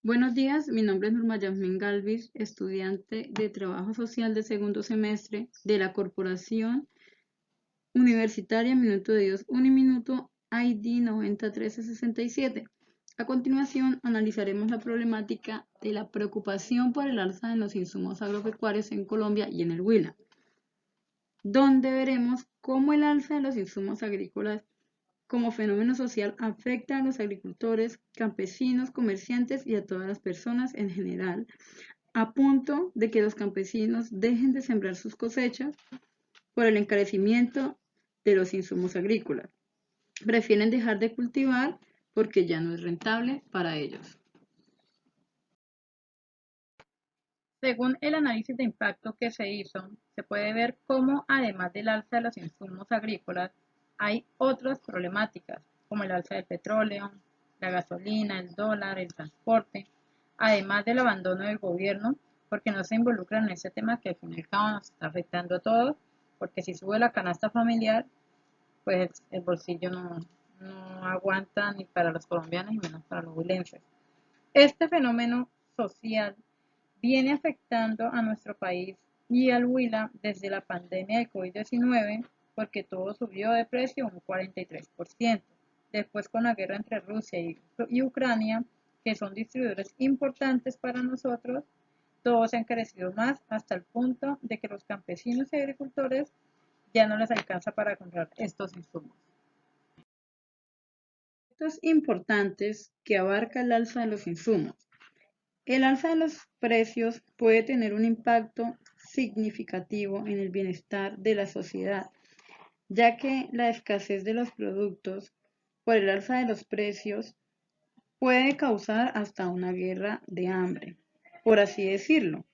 Buenos días, mi nombre es Norma Yasmín Galvis, estudiante de Trabajo Social de segundo semestre de la Corporación Universitaria Minuto de Dios Uniminuto ID 901367. A continuación, analizaremos la problemática de la preocupación por el alza en los insumos agropecuarios en Colombia y en el Huila, donde veremos cómo el alza de los insumos agrícolas como fenómeno social afecta a los agricultores, campesinos, comerciantes y a todas las personas en general, a punto de que los campesinos dejen de sembrar sus cosechas por el encarecimiento de los insumos agrícolas. Prefieren dejar de cultivar porque ya no es rentable para ellos. Según el análisis de impacto que se hizo, se puede ver cómo, además del alza de los insumos agrícolas, hay otras problemáticas, como el alza del petróleo, la gasolina, el dólar, el transporte, además del abandono del gobierno, porque no se involucran en ese tema que al fin y al cabo nos está afectando a todos, porque si sube la canasta familiar, pues el bolsillo no aguanta ni para los colombianos y menos para los huilenses. Este fenómeno social viene afectando a nuestro país y al Huila desde la pandemia de COVID-19 porque todo subió de precio un 43%. Después con la guerra entre Rusia y Ucrania, que son distribuidores importantes para nosotros, todo se ha encarecido más hasta el punto de que los campesinos y agricultores ya no les alcanza para comprar estos insumos. Aspectos importantes que abarca el alza de los insumos. El alza de los precios puede tener un impacto significativo en el bienestar de la sociedad, ya que la escasez de los productos por el alza de los precios puede causar hasta una guerra de hambre, por así decirlo,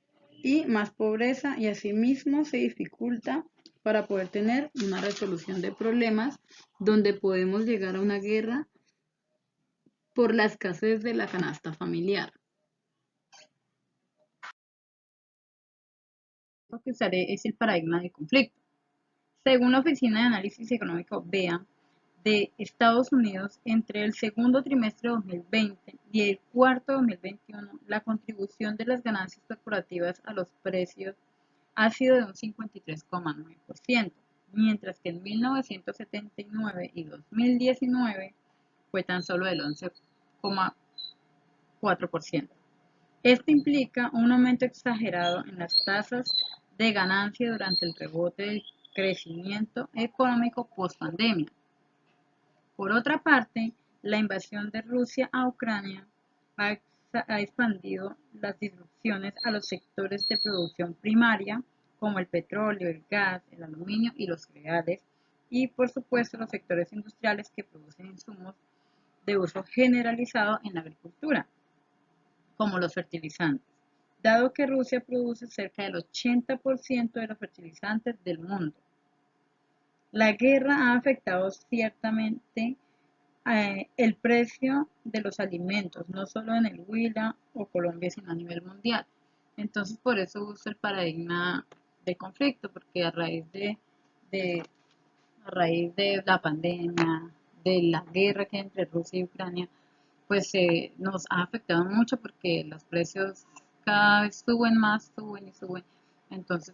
y más pobreza y asimismo se dificulta para poder tener una resolución de problemas donde podemos llegar a una guerra por la escasez de la canasta familiar. Lo que usaré es el paradigma de conflicto. Según la Oficina de Análisis Económico BEA de Estados Unidos, entre el segundo trimestre de 2020 y el cuarto de 2021, la contribución de las ganancias corporativas a los precios ha sido de un 53,9%, mientras que en 1979 y 2019 fue tan solo del 11,4%. Esto implica un aumento exagerado en las tasas de ganancia durante el rebote del crecimiento económico post-pandemia. Por otra parte, la invasión de Rusia a Ucrania ha expandido las disrupciones a los sectores de producción primaria, como el petróleo, el gas, el aluminio y los cereales, y por supuesto los sectores industriales que producen insumos de uso generalizado en la agricultura, como los fertilizantes, dado que Rusia produce cerca del 80% de los fertilizantes del mundo. La guerra ha afectado ciertamente el precio de los alimentos, no solo en el Huila o Colombia, sino a nivel mundial. Entonces, por eso uso el paradigma de conflicto, porque de, a raíz de la pandemia, de la guerra que hay entre Rusia y Ucrania, pues nos ha afectado mucho porque los precios cada vez suben más, suben y suben. Entonces,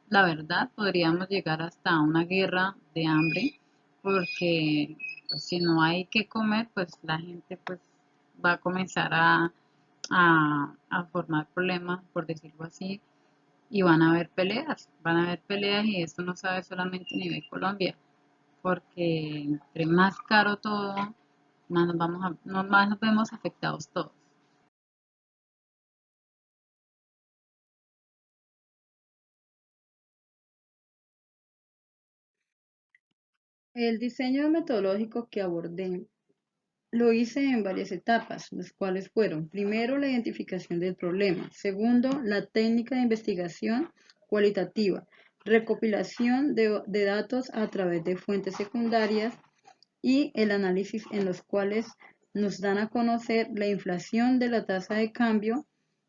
la verdad, podríamos llegar hasta una guerra de hambre porque pues, si no hay que comer, pues la gente pues va a comenzar a formar problemas, por decirlo así, y van a haber peleas y esto no sabe solamente a nivel Colombia, porque entre más caro todo, más nos vemos afectados todos. El diseño metodológico que abordé lo hice en varias etapas, las cuales fueron, primero, la identificación del problema, segundo, la técnica de investigación cualitativa, recopilación de datos a través de fuentes secundarias y el análisis en los cuales nos dan a conocer la inflación de la tasa de cambio,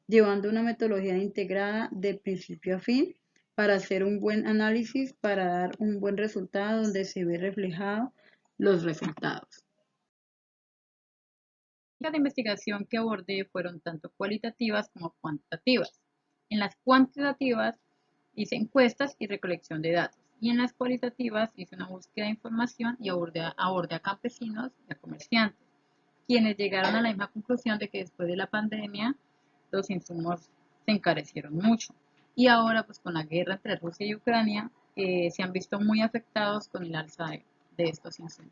llevando una metodología integrada de principio a fin para hacer un buen análisis, para dar un buen resultado donde se ve reflejado los resultados. Las de investigación que abordé fueron tanto cualitativas como cuantitativas. En las cuantitativas hice encuestas y recolección de datos, y en las cualitativas hice una búsqueda de información y abordé a campesinos y a comerciantes, quienes llegaron a la misma conclusión de que después de la pandemia los insumos se encarecieron mucho. Y ahora, pues con la guerra entre Rusia y Ucrania, se han visto muy afectados con el alza de estos insumos.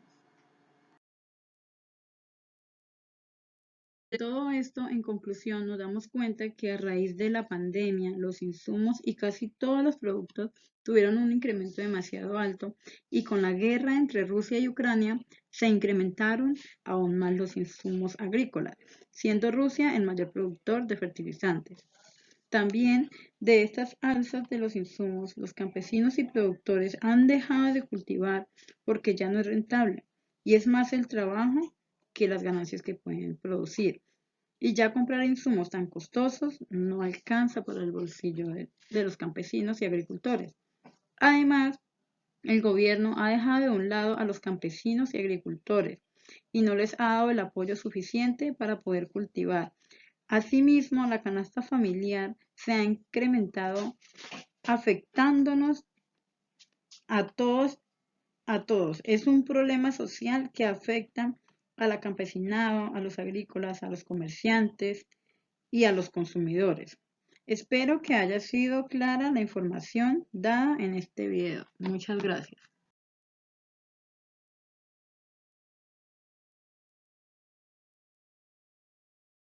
De todo esto, en conclusión, nos damos cuenta que a raíz de la pandemia, los insumos y casi todos los productos tuvieron un incremento demasiado alto y con la guerra entre Rusia y Ucrania se incrementaron aún más los insumos agrícolas, siendo Rusia el mayor productor de fertilizantes. También de estas alzas de los insumos, los campesinos y productores han dejado de cultivar porque ya no es rentable y es más el trabajo que las ganancias que pueden producir. Y ya comprar insumos tan costosos no alcanza para el bolsillo de los campesinos y agricultores. Además, el gobierno ha dejado de un lado a los campesinos y agricultores y no les ha dado el apoyo suficiente para poder cultivar. Asimismo, la canasta familiar se ha incrementado afectándonos a todos, a todos. Es un problema social que afecta a la campesinado, a los agrícolas, a los comerciantes y a los consumidores. Espero que haya sido clara la información dada en este video. Muchas gracias.